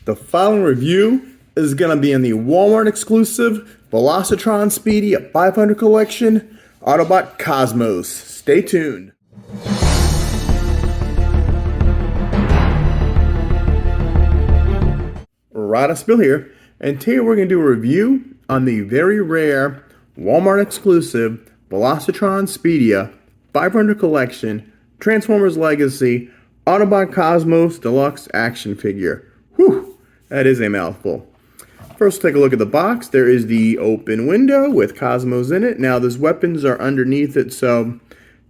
The following review is going to be in the Walmart exclusive Velocitron Speedia 500 Collection Autobot Cosmos. Stay tuned. Rodimusbill here, and today we're going to do a review on the very rare Walmart exclusive Velocitron Speedia 500 Collection Transformers Legacy Autobot Cosmos Deluxe action figure. Whew! That is a mouthful. First, take a look at the box. There is the open window with Cosmos in it. Now, those weapons are underneath it, so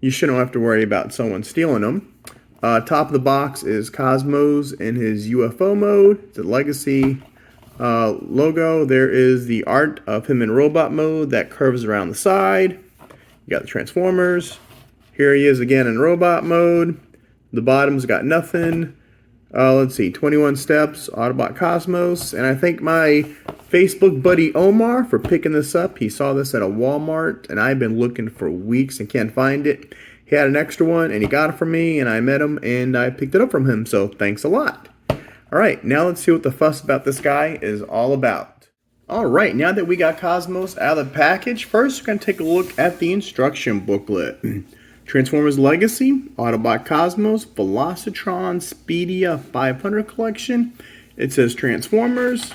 you shouldn't have to worry about someone stealing them. Top of the box is Cosmos in his UFO mode. The Legacy logo. There is the art of him in robot mode that curves around the side. You got the Transformers. Here he is again in robot mode. The bottom's got nothing. Let's see, 21 steps, Autobot Cosmos, and I thank my Facebook buddy Omar for picking this up. He saw this at a Walmart, and I've been looking for weeks and can't find it. He had an extra one, and he got it from me, and I met him, and I picked it up from him, so thanks a lot. Alright, now let's see what the fuss about this guy is all about. Alright, now that we got Cosmos out of the package, first we're going to take a look at the instruction booklet. Transformers Legacy, Autobot Cosmos, Velocitron Speedia 500 Collection. It says Transformers.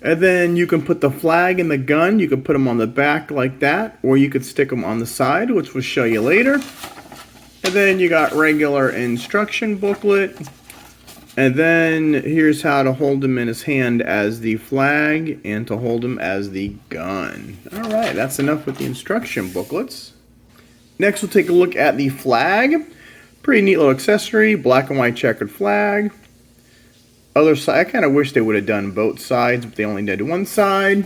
And then you can put the flag and the gun. You can put them on the back like that, or you could stick them on the side, which we'll show you later. And then you got regular instruction booklet. And then here's how to hold him in his hand as the flag and to hold him as the gun. Alright, that's enough with the instruction booklets. Next, we'll take a look at the flag. Pretty neat little accessory, black and white checkered flag. Other side, I kind of wish they would have done both sides, but they only did one side.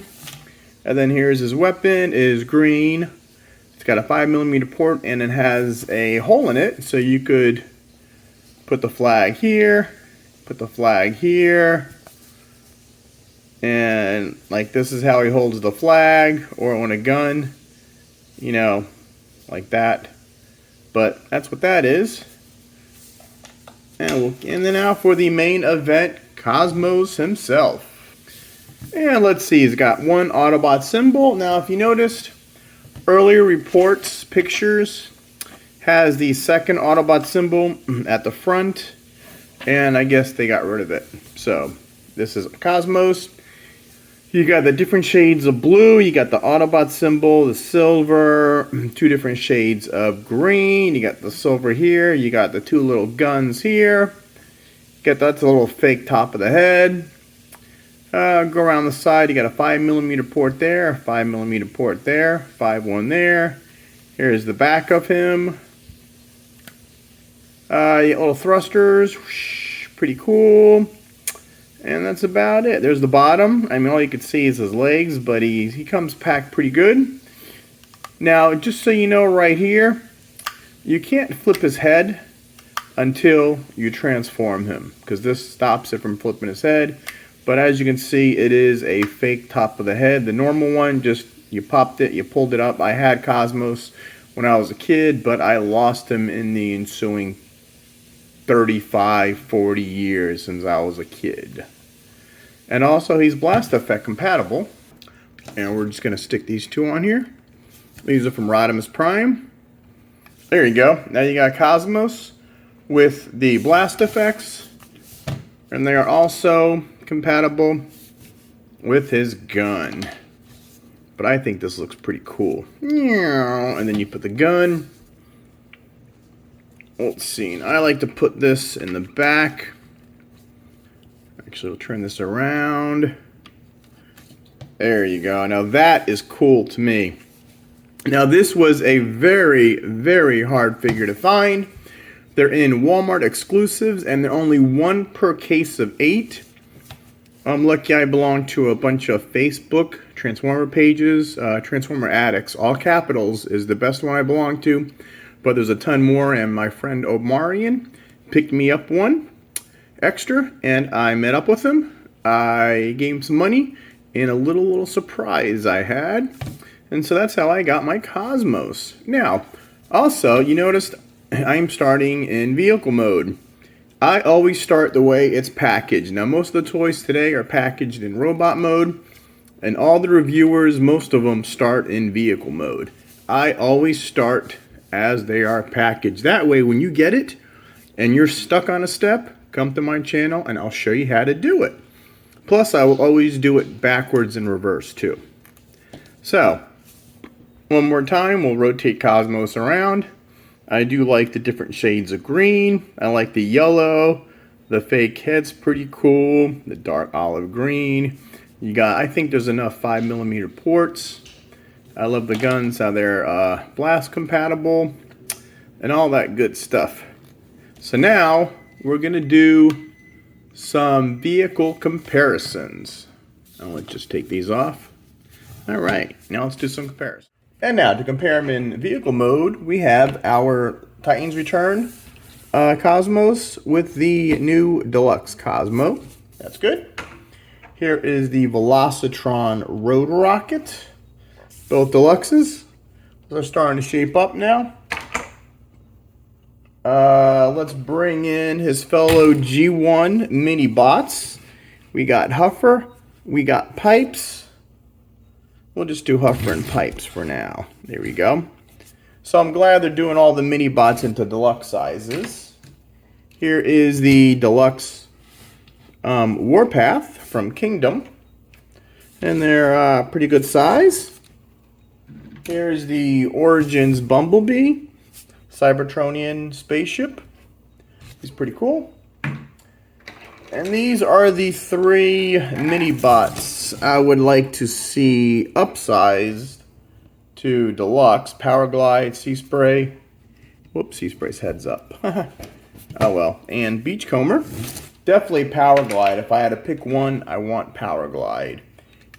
And then here's his weapon, it is green. It's got a 5mm port and it has a hole in it, so you could put the flag here, put the flag here. And like this is how he holds the flag, or on a gun, you know, like that. But that's what that is. And then now for the main event, Cosmos himself. And let's see, he's got one Autobot symbol. Now if you noticed, earlier reports, pictures, has the second Autobot symbol at the front. And I guess they got rid of it. So this is Cosmos. You got the different shades of blue, you got the Autobot symbol, the silver, two different shades of green, you got the silver here, you got the two little guns here, that's a little fake top of the head. Go around the side, you got a 5mm port there, 5mm port there, 5.1 there. Here's the back of him. You got little thrusters, pretty cool. And that's about it. There's the bottom. I mean, all you can see is his legs, but he comes packed pretty good. Now, just so you know right here, you can't flip his head until you transform him, because this stops it from flipping his head. But as you can see, it is a fake top of the head. The normal one, just you popped it, you pulled it up. I had Cosmos when I was a kid, but I lost him in the ensuing 35, 40 years since I was a kid. And also he's blast effect compatible. And we're just going to stick these two on here. These are from Rodimus Prime. There you go. Now you got Cosmos with the blast effects. And they are also compatible with his gun. But I think this looks pretty cool. And then you put the gun. Let's see, I like to put this in the back. Actually, we'll turn this around. There you go. Now that is cool to me. Now this was a very, very hard figure to find. They're in Walmart exclusives, and they're only one per case of 8. I'm lucky I belong to a bunch of Facebook Transformer pages. Transformer Addicts, all capitals, is the best one I belong to. But there's a ton more, and my friend Omarian picked me up one extra, and I met up with him. I gave him some money and a little surprise I had. And so that's how I got my Cosmos. Now, also, you noticed I'm starting in vehicle mode. I always start the way it's packaged. Now, most of the toys today are packaged in robot mode, and all the reviewers, most of them start in vehicle mode. I always start as they are packaged. That way, when you get it and you're stuck on a step, come to my channel and I'll show you how to do it. Plus, I will always do it backwards and reverse too. So, one more time, we'll rotate Cosmos around. I do like the different shades of green. I like the yellow. The fake head's pretty cool. The dark olive green. You got, I think there's enough 5mm ports. I love the guns, how they're blast compatible, and all that good stuff. So now, we're going to do some vehicle comparisons. Now let's just take these off. Alright, now let's do some comparisons. And now, to compare them in vehicle mode, we have our Titans Return Cosmos with the new Deluxe Cosmo. That's good. Here is the Velocitron Road Rocket. Both Deluxes. They're starting to shape up now. Let's bring in his fellow G1 mini bots. We got Huffer. We got Pipes. We'll just do Huffer and Pipes for now. There we go. So I'm glad they're doing all the mini bots into deluxe sizes. Here is the Deluxe Warpath from Kingdom. And they're pretty good size. Here's the Origins Bumblebee, Cybertronian spaceship. He's pretty cool. And these are the 3 mini bots I would like to see upsized to Deluxe. Power Glide, Sea Spray. Whoops, Sea Spray's heads up. Oh well. And Beachcomber. Definitely Power Glide. If I had to pick one, I want Power Glide.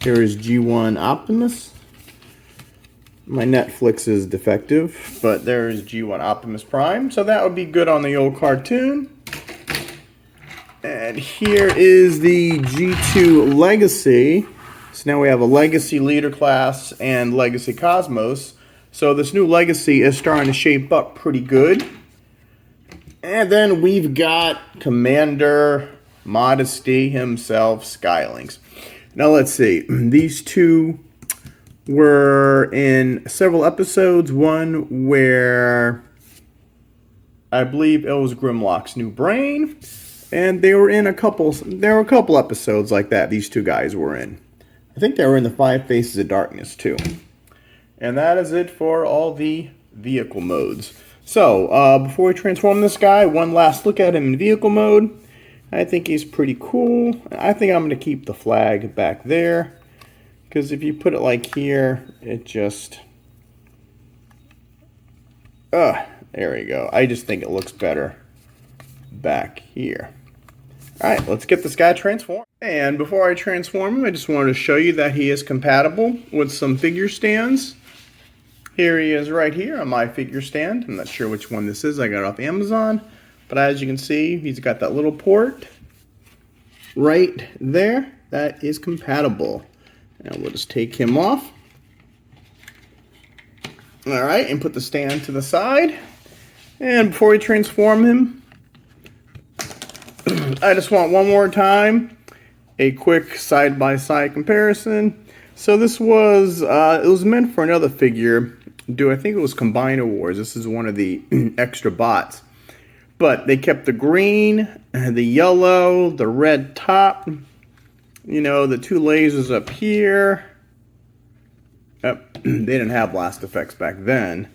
Here is G1 Optimus. My Netflix is defective, but there is G1 Optimus Prime, so that would be good on the old cartoon. And here is the G2 Legacy. So now we have a Legacy Leader Class and Legacy Cosmos. So this new Legacy is starting to shape up pretty good. And then we've got Commander Modesty himself, Skylinks. Now let's see, these two were in several episodes. One where I believe it was Grimlock's new brain, and they were in a couple. There were a couple episodes like that. These two guys were in. I think they were in the 5 Faces of Darkness too. And that is it for all the vehicle modes. So before we transform this guy, one last look at him in vehicle mode. I think he's pretty cool. I think I'm going to keep the flag back there. Because if you put it like here, it just... there we go. I just think it looks better back here. Alright, let's get this guy transformed. And before I transform him, I just wanted to show you that he is compatible with some figure stands. Here he is right here on my figure stand. I'm not sure which one this is. I got it off Amazon. But as you can see, he's got that little port right there. That is compatible. And we'll just take him off. Alright, and put the stand to the side. And before we transform him, I just want one more time a quick side-by-side comparison. So this was, it was meant for another figure. I think it was Combiner Wars. This is one of the extra bots. But they kept the green, the yellow, the red top. You know, the 2 lasers up here. They didn't have blast effects back then.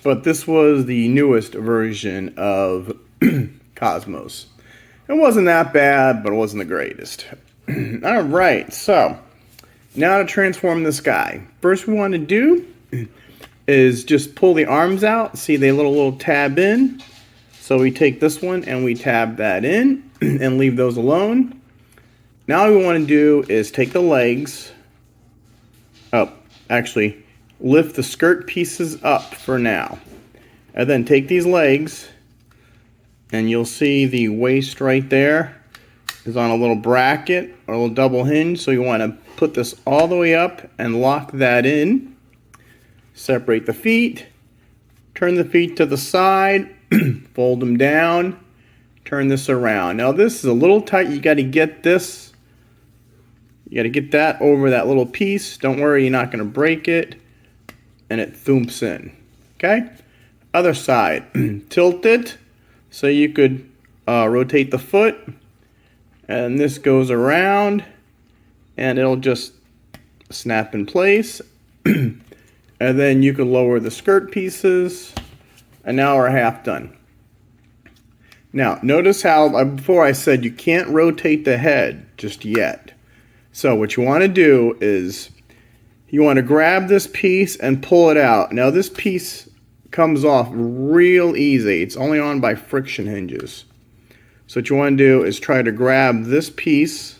But this was the newest version of Cosmos. It wasn't that bad, but it wasn't the greatest. Alright, so now to transform this guy. First we want to do is just pull the arms out. See, they little tab in. So we take this one and we tab that in and leave those alone. Now what we want to do is take the legs, actually lift the skirt pieces up for now. And then take these legs, and you'll see the waist right there is on a little bracket or a little double hinge. So you want to put this all the way up and lock that in. Separate the feet, turn the feet to the side, fold them down, turn turn this around. Now this is a little tight. You got to get this. You got to get that over that little piece. Don't worry, you're not going to break it. And it thumps in. Okay? Other side. Tilt it so you could rotate the foot. And this goes around. And it'll just snap in place. And then you can lower the skirt pieces. And now we're half done. Now, notice how before I said you can't rotate the head just yet. So what you want to do is you want to grab this piece and pull it out. Now this piece comes off real easy. It's only on by friction hinges. So what you want to do is try to grab this piece,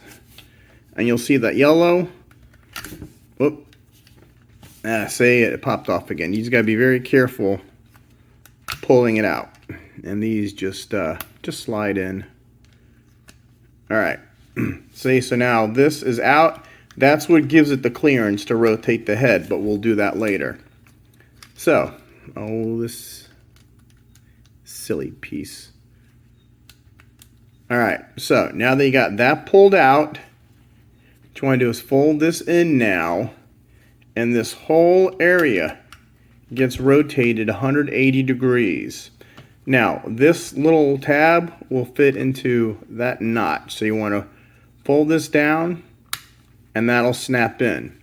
and you'll see that yellow. Whoop. See, it popped off again. You just got to be very careful pulling it out. And these just slide in. All right. See, so now this is out. That's what gives it the clearance to rotate the head, but we'll do that later. So, this silly piece. All right, so now that you got that pulled out, what you want to do is fold this in now, and this whole area gets rotated 180 degrees. Now, this little tab will fit into that notch, so you want to fold this down, and that'll snap in.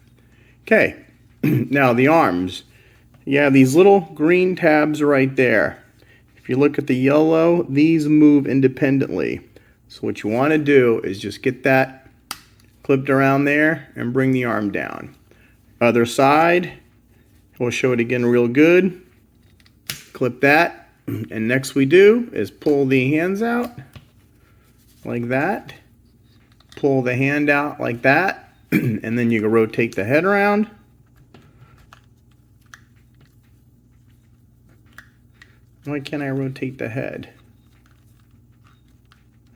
Okay, now the arms. You have these little green tabs right there. If you look at the yellow, these move independently. So what you want to do is just get that clipped around there and bring the arm down. Other side, we'll show it again real good. Clip that, and next we do is pull the hands out like that. Pull the hand out like that. And then you can rotate the head around. Why can't I rotate the head?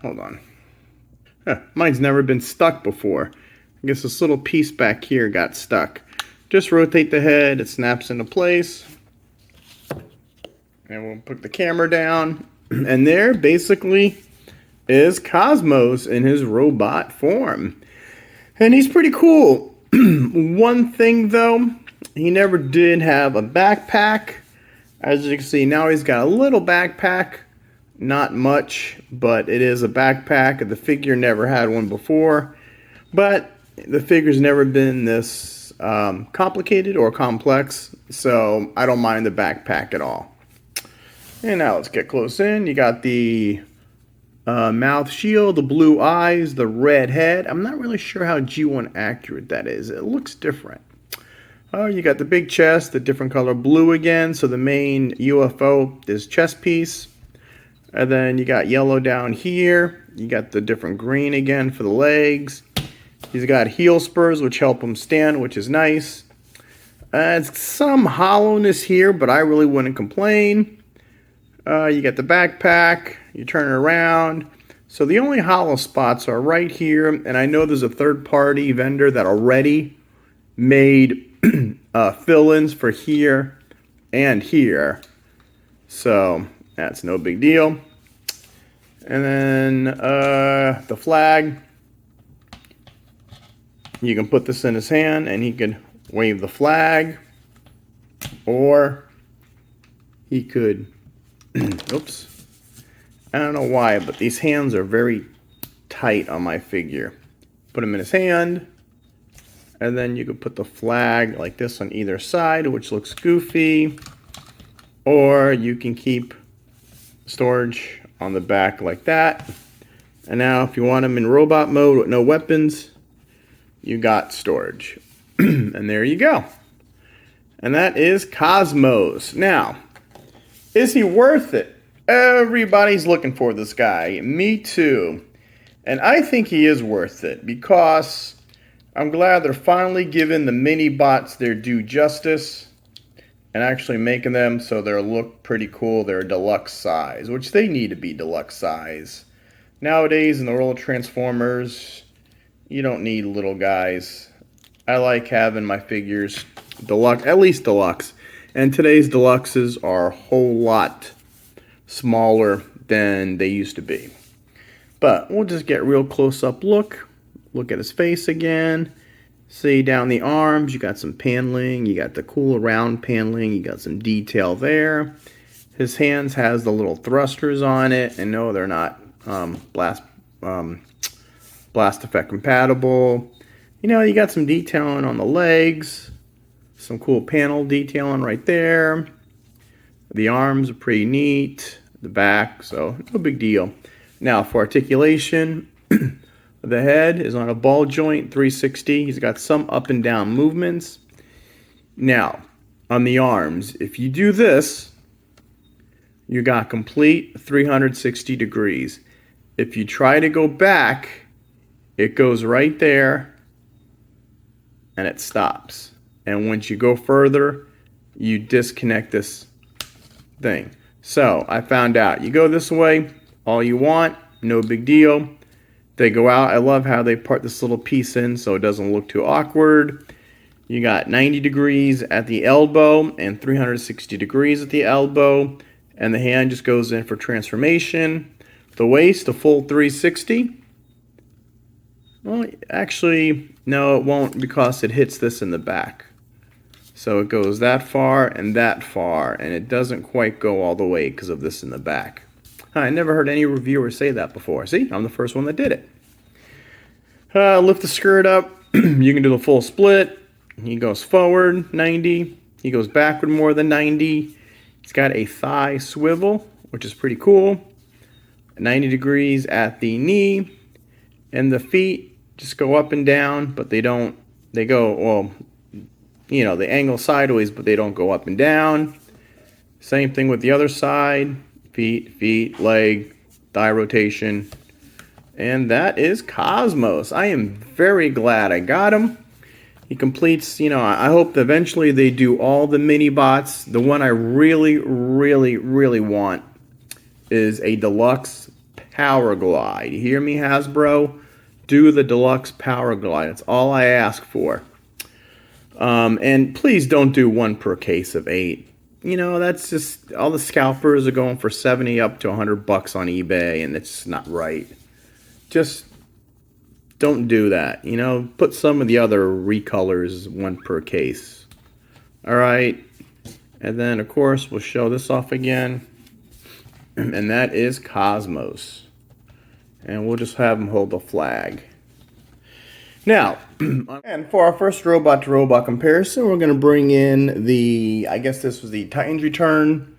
Hold on. Mine's never been stuck before. I guess this little piece back here got stuck. Just rotate the head, it snaps into place. And we'll put the camera down. And there basically is Cosmos in his robot form. And he's pretty cool. One thing though, he never did have a backpack. As you can see, now he's got a little backpack. Not much, but it is a backpack. The figure never had one before. But the figure's never been this complicated or complex. So I don't mind the backpack at all. And now let's get close in. You got the mouth shield, the blue eyes, the red head. I'm not really sure how G1 accurate that is. It looks different. You got the big chest, the different color blue again. So the main UFO is chest piece. And then you got yellow down here. You got the different green again for the legs. He's got heel spurs, which help him stand, which is nice. It's some hollowness here, but I really wouldn't complain. You got the backpack. You turn it around. So the only hollow spots are right here. And I know there's a third-party vendor that already made fill-ins for here and here. So that's no big deal. And then the flag. You can put this in his hand and he could wave the flag. Or he could, oops. I don't know why, but these hands are very tight on my figure. Put them in his hand. And then you could put the flag like this on either side, which looks goofy. Or you can keep storage on the back like that. And now if you want them in robot mode with no weapons, you got storage. And there you go. And that is Cosmos. Now, is he worth it? Everybody's looking for this guy. Me too. And I think he is worth it because I'm glad they're finally giving the mini bots their due justice and actually making them so they'll look pretty cool. They're deluxe size, which they need to be deluxe size. Nowadays in the world of Transformers, you don't need little guys. I like having my figures deluxe, at least deluxe. And today's deluxes are a whole lot smaller than they used to be. But we'll just get a real close-up look. Look at his face again. See down the arms, you got some paneling. You got the cool round paneling. You got some detail there. His hands has the little thrusters on it. And no, they're not blast effect compatible. You know, you got some detailing on the legs. Some cool panel detailing right there. The arms are pretty neat. The back, so no big deal. Now for articulation, the head is on a ball joint 360. He's got some up and down movements. Now, on the arms, if you do this, you got complete 360 degrees. If you try to go back, it goes right there and it stops. And once you go further, you disconnect this thing. So I found out you go this way all you want, no big deal. They go out. I love how they part this little piece in so it doesn't look too awkward. You got 90 degrees at the elbow and 360 degrees at the elbow, and the hand just goes in for transformation. The waist, a full 360. Well, actually, no, it won't because it hits this in the back. So it goes that far, and it doesn't quite go all the way because of this in the back. I never heard any reviewer say that before. See, I'm the first one that did it. Lift the skirt up. You can do the full split. He goes forward 90. He goes backward more than 90. He's got a thigh swivel, which is pretty cool. 90 degrees at the knee. And the feet just go up and down, but they don't, they go, well, you know, they angle sideways, but they don't go up and down. Same thing with the other side. Feet, leg, thigh rotation. And that is Cosmos. I am very glad I got him. He completes, you know, I hope that eventually they do all the mini bots. The one I really want is a deluxe power glide. You hear me, Hasbro? Do the deluxe power glide. That's all I ask for. And please don't do one per case of 8. You know, that's just, all the scalpers are going for 70 up to 100 bucks on eBay, and it's not right. Just don't do that. You know, put some of the other recolors one per case. All right. And then, of course, we'll show this off again. And that is Cosmos. And we'll just have him hold the flag. Now, and for our first robot-to-robot comparison, we're going to bring in the, I guess this was the Titans Return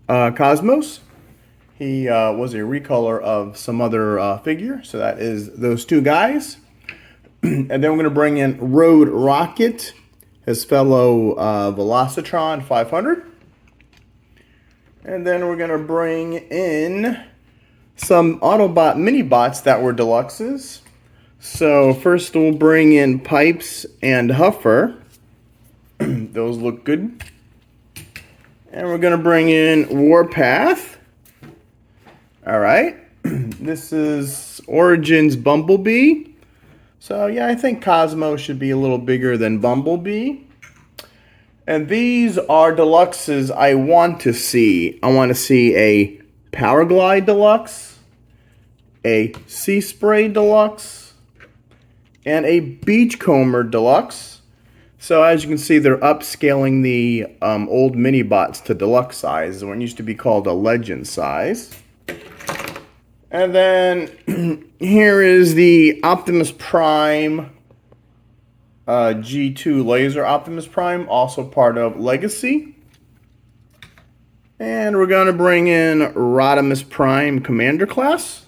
Cosmos. He was a recolor of some other figure, so that is those two guys. And then we're going to bring in Road Rocket, his fellow Velocitron 500. And then we're going to bring in some Autobot mini-bots that were deluxes. So first we'll bring in Pipes and Huffer. Those look good. And we're going to bring in Warpath. Alright. This is Origins Bumblebee. So yeah, I think Cosmo should be a little bigger than Bumblebee. And these are deluxes I want to see. I want to see a Power Glide Deluxe, a Sea Spray Deluxe, and a Beachcomber Deluxe. So as you can see, they're upscaling the old mini bots to deluxe size. The one used to be called a legend size. And then here is the Optimus Prime G2 Laser Optimus Prime, also part of Legacy. And we're going to bring in Rodimus Prime Commander Class.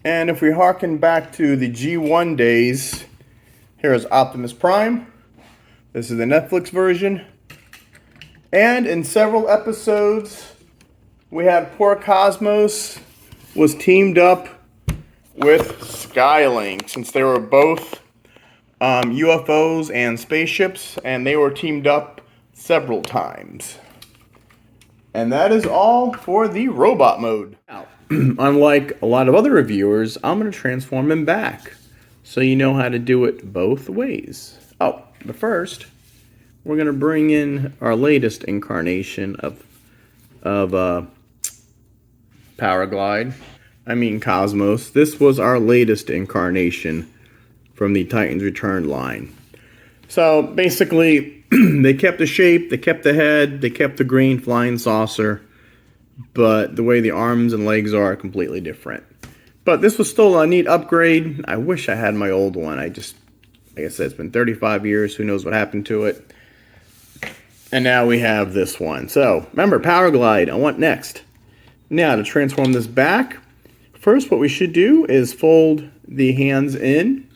And if we harken back to the G1 days, here is Optimus Prime. This is the Netflix version. And in several episodes, we had poor Cosmos was teamed up with Skylink, since they were both UFOs and spaceships, and they were teamed up several times. And that is all for the robot mode. Now, unlike a lot of other reviewers, I'm going to transform him back, so you know how to do it both ways. Oh, but first, we're going to bring in our latest incarnation of Power Glide. Cosmos. This was our latest incarnation from the Titans Return line. So basically, they kept the shape, they kept the head, they kept the green flying saucer, but the way the arms and legs are completely different. But this was still a neat upgrade. I wish I had my old one. Like I said, it's been 35 years. Who knows what happened to it. And now we have this one. So, remember, Power Glide, I want next. Now, to transform this back, first what we should do is fold the hands in,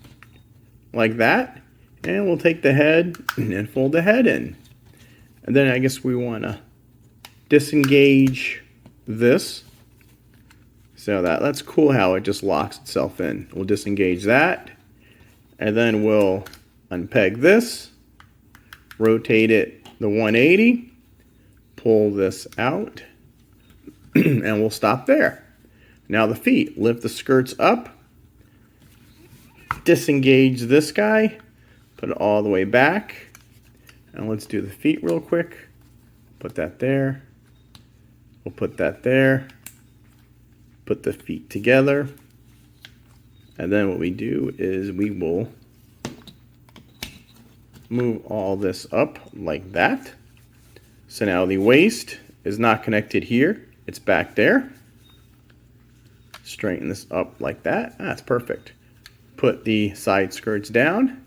like that. And we'll take the head and fold the head in. And then I guess we want to disengage this. So that's cool how it just locks itself in. We'll disengage that. And then we'll unpeg this. Rotate it the 180. Pull this out. And we'll stop there. Now the feet. Lift the skirts up. Disengage this guy. Put it all the way back. And let's do the feet real quick. Put that there. We'll put that there. Put the feet together. And then what we do is we will move all this up like that. So now the waist is not connected here. It's back there. Straighten this up like that. That's perfect. Put the side skirts down.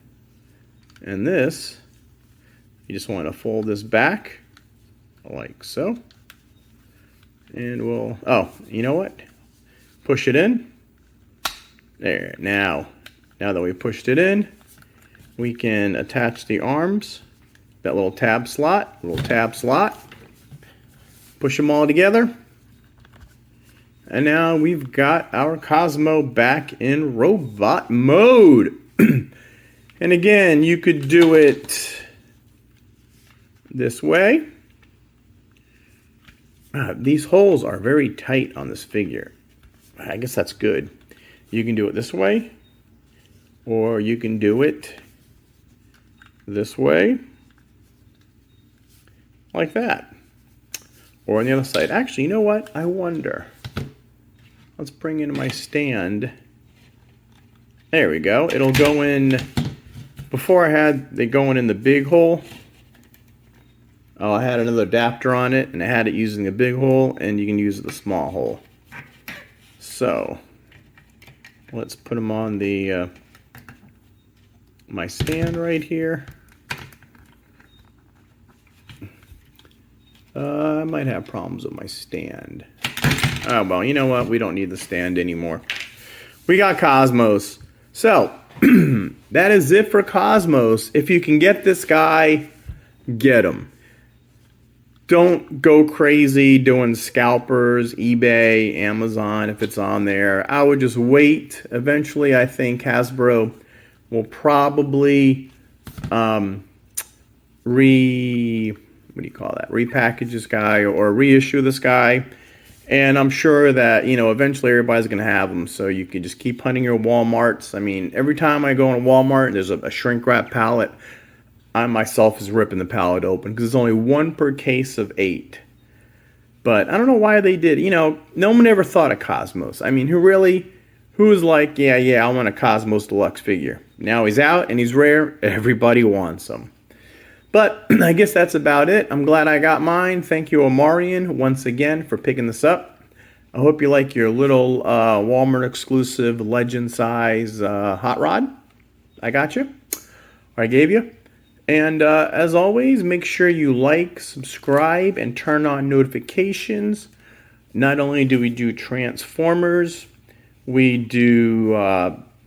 And this, you just want to fold this back like so. And we'll, oh, you know what? Push it in. There. Now that we pushed it in, we can attach the arms. That little tab slot. Push them all together. And now we've got our Cosmo back in robot mode. And again, you could do it this way. These holes are very tight on this figure. I guess that's good. You can do it this way, or you can do it this way, like that. Or on the other side. Actually, you know what? I wonder. Let's bring in my stand. There we go. It'll go in. Before I had it going in the big hole. Oh, I had another adapter on it, and I had it using the big hole, and you can use the small hole. So, let's put them on the my stand right here. I might have problems with my stand. Oh, well, you know what? We don't need the stand anymore. We got Cosmos. So, that is it for Cosmos. If you can get this guy, get him. Don't go crazy doing scalpers, eBay, Amazon, if it's on there. I would just wait. Eventually, I think Hasbro will probably repackage this guy or reissue this guy. And I'm sure that, eventually everybody's going to have them. So you can just keep hunting your Walmarts. I mean, every time I go in a Walmart and there's a shrink wrap pallet, I myself is ripping the pallet open because there's only one per case of 8. But I don't know why they did. No one ever thought of Cosmos. I mean, who's like, yeah, I want a Cosmos Deluxe figure. Now he's out and he's rare. Everybody wants him. But I guess that's about it. I'm glad I got mine. Thank you, Omarion, once again for picking this up. I hope you like your little Walmart exclusive legend size hot rod. I got you. Or I gave you. And as always, make sure you like, subscribe, and turn on notifications. Not only do we do Transformers, we do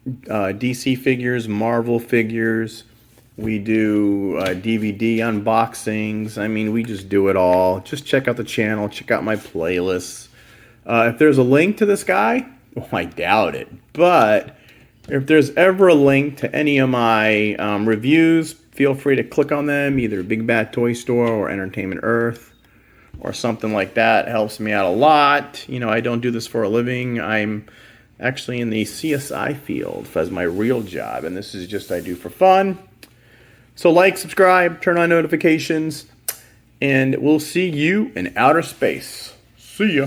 DC figures, Marvel figures. We do DVD unboxings. I mean, we just do it all. Just check out the channel. Check out my playlists. If there's a link to this guy, well, I doubt it. But if there's ever a link to any of my reviews, feel free to click on them, either Big Bad Toy Store or Entertainment Earth or something like that. It helps me out a lot. I don't do this for a living. I'm actually in the CSI field as my real job, and this is just I do for fun. So like, subscribe, turn on notifications, and we'll see you in outer space. See ya.